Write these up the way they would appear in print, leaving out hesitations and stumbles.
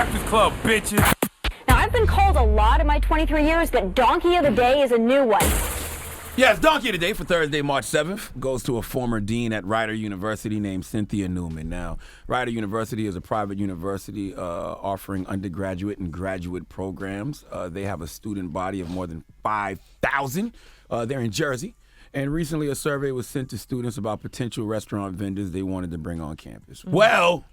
Breakfast Club, bitches. Now, I've been called a lot in my 23 years, but Donkey of the Day is a new one. Yes, Donkey of the Day for Thursday, March 7th goes to a former dean at Rider University named Cynthia Newman. Now, Rider University is a private university offering undergraduate and graduate programs. They have a student body of more than 5,000. They're in Jersey. And recently a survey was sent to students about potential restaurant vendors they wanted to bring on campus. Mm-hmm. Well,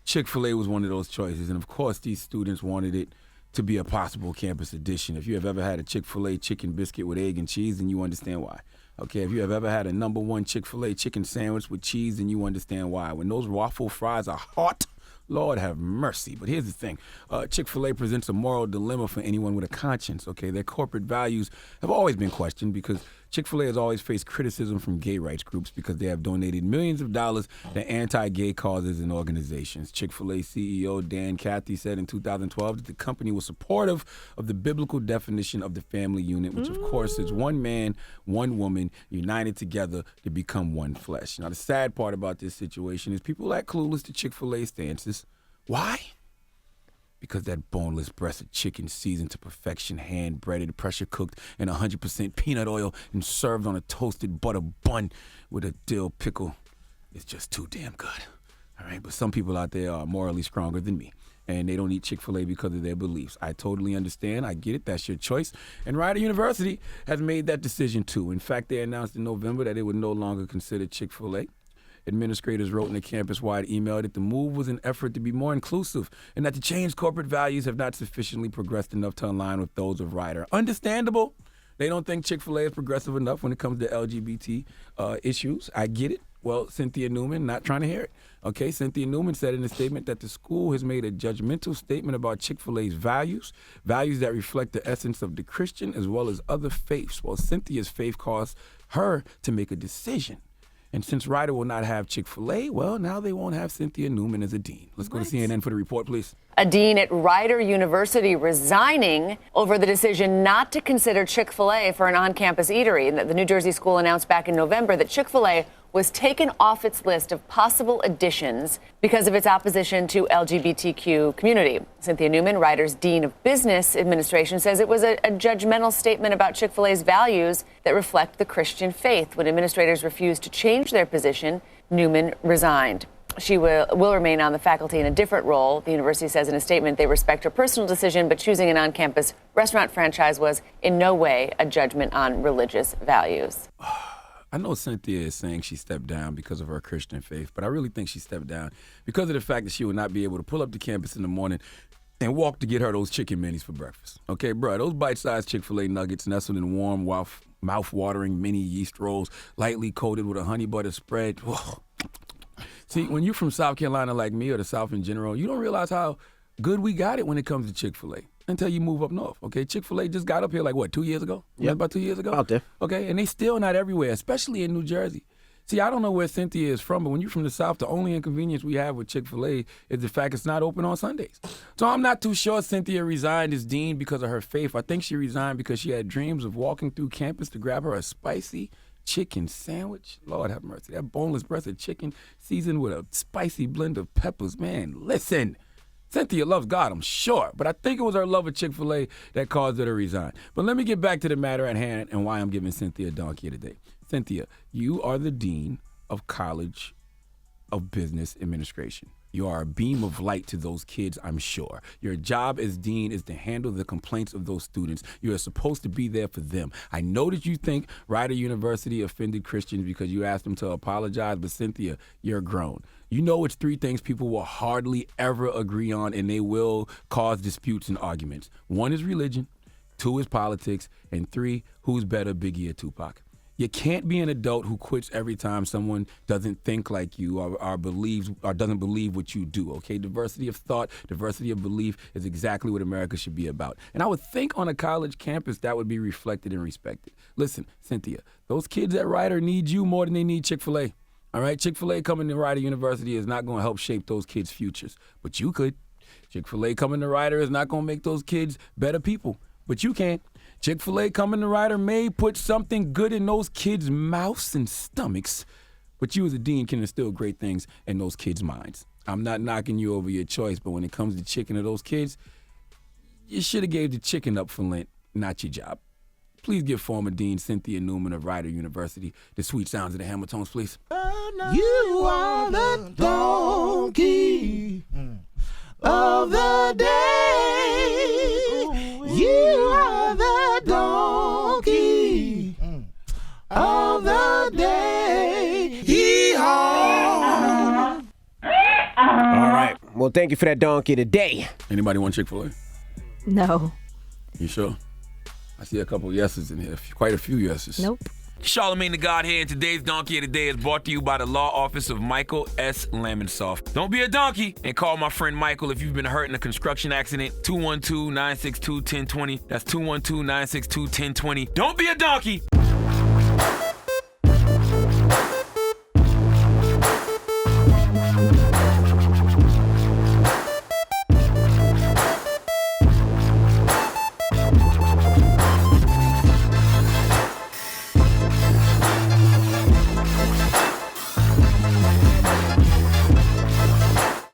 Chick-fil-A was one of those choices. And, of course, these students wanted it to be a possible campus addition. If you have ever had a Chick-fil-A chicken biscuit with egg and cheese, then you understand why. Okay, if you have ever had a number one Chick-fil-A chicken sandwich with cheese, then you understand why. When those waffle fries are hot, Lord have mercy. But here's the thing. Chick-fil-A presents a moral dilemma for anyone with a conscience, okay? Their corporate values have always been questioned because Chick-fil-A has always faced criticism from gay rights groups because they have donated millions of dollars to anti-gay causes and organizations. Chick-fil-A CEO Dan Cathy said in 2012 that the company was supportive of the biblical definition of the family unit, which of course is one man, one woman, united together to become one flesh. Now, the sad part about this situation is people act clueless to Chick-fil-A stances. Why? Because that boneless breast of chicken seasoned to perfection, hand-breaded, pressure-cooked, and 100% peanut oil and served on a toasted butter bun with a dill pickle is just too damn good. All right, but some people out there are morally stronger than me, and they don't eat Chick-fil-A because of their beliefs. I totally understand. I get it. That's your choice. And Rider University has made that decision, too. In fact, they announced in November that they would no longer consider Chick-fil-A. Administrators wrote in a campus-wide email that the move was an effort to be more inclusive and that the changed corporate values have not sufficiently progressed enough to align with those of Rider. Understandable. They don't think Chick-fil-A is progressive enough when it comes to LGBT issues. I get it. Well, Cynthia Newman, not trying to hear it. Okay, Cynthia Newman said in a statement that the school has made a judgmental statement about Chick-fil-A's values that reflect the essence of the Christian as well as other faiths. Well, Cynthia's faith caused her to make a decision. And since Rider will not have Chick-fil-A, well, now they won't have Cynthia Newman as a dean. Let's go to CNN for the report, please. A dean at Rider University resigning over the decision not to consider Chick-fil-A for an on-campus eatery. The New Jersey school announced back in November that Chick-fil-A was taken off its list of possible additions because of its opposition to LGBTQ community. Cynthia Newman, Rider's Dean of Business Administration, says it was a judgmental statement about Chick-fil-A's values that reflect the Christian faith. When administrators refused to change their position, Newman resigned. She will remain on the faculty in a different role. The university says in a statement they respect her personal decision, but choosing an on-campus restaurant franchise was in no way a judgment on religious values. I know Cynthia is saying she stepped down because of her Christian faith, but I really think she stepped down because of the fact that she would not be able to pull up to campus in the morning and walk to get her those chicken minis for breakfast. Okay, bro, those bite-sized Chick-fil-A nuggets nestled in warm, mouth-watering mini yeast rolls, lightly coated with a honey butter spread. Whoa. See, when you're from South Carolina like me or the South in general, you don't realize how good we got it when it comes to Chick-fil-A until you move up north, okay? Chick-fil-A just got up here like, what, 2 years ago? Yeah, about 2 years ago? Out there. Okay, and they still not everywhere, especially in New Jersey. See, I don't know where Cynthia is from, but when you're from the South, the only inconvenience we have with Chick-fil-A is the fact it's not open on Sundays. So I'm not too sure Cynthia resigned as dean because of her faith. I think she resigned because she had dreams of walking through campus to grab her a spicy chicken sandwich. Lord have mercy. That boneless breast of chicken seasoned with a spicy blend of peppers. Man, listen. Cynthia loves God, I'm sure, but I think it was her love of Chick-fil-A that caused her to resign. But let me get back to the matter at hand and why I'm giving Cynthia a donkey today. Cynthia, you are the dean of College of Business Administration. You are a beam of light to those kids, I'm sure. Your job as dean is to handle the complaints of those students. You are supposed to be there for them. I know that you think Rider University offended Christians because you asked them to apologize, but Cynthia, you're grown. You know it's 3 things people will hardly ever agree on, and they will cause disputes and arguments. 1 is religion, 2 is politics, and 3, who's better, Biggie or Tupac? You can't be an adult who quits every time someone doesn't think like you or believes or doesn't believe what you do, okay? Diversity of thought, diversity of belief is exactly what America should be about. And I would think on a college campus that would be reflected and respected. Listen, Cynthia, those kids at Rider need you more than they need Chick-fil-A. All right? Chick-fil-A coming to Rider University is not going to help shape those kids' futures, but you could. Chick-fil-A coming to Rider is not going to make those kids better people, but you can. Chick-fil-A coming to Rider may put something good in those kids' mouths and stomachs, but you as a dean can instill great things in those kids' minds. I'm not knocking you over your choice, but when it comes to chicken to those kids, you should have gave the chicken up for Lent, not your job. Please give former Dean Cynthia Newman of Rider University the sweet sounds of the hammer tones, please. You are the donkey of the day. You are the donkey of the day. Hee-haw. All right. Well, thank you for that donkey today. Anybody want Chick-fil-A? No. You sure? I see a couple yeses in here. Quite a few yeses. Nope. Charlamagne the God here, and today's Donkey of the Day is brought to you by the law office of Michael S. Lamonsoff. Don't be a donkey and call my friend Michael if you've been hurt in a construction accident. 212-962-1020. That's 212-962-1020. Don't be a donkey.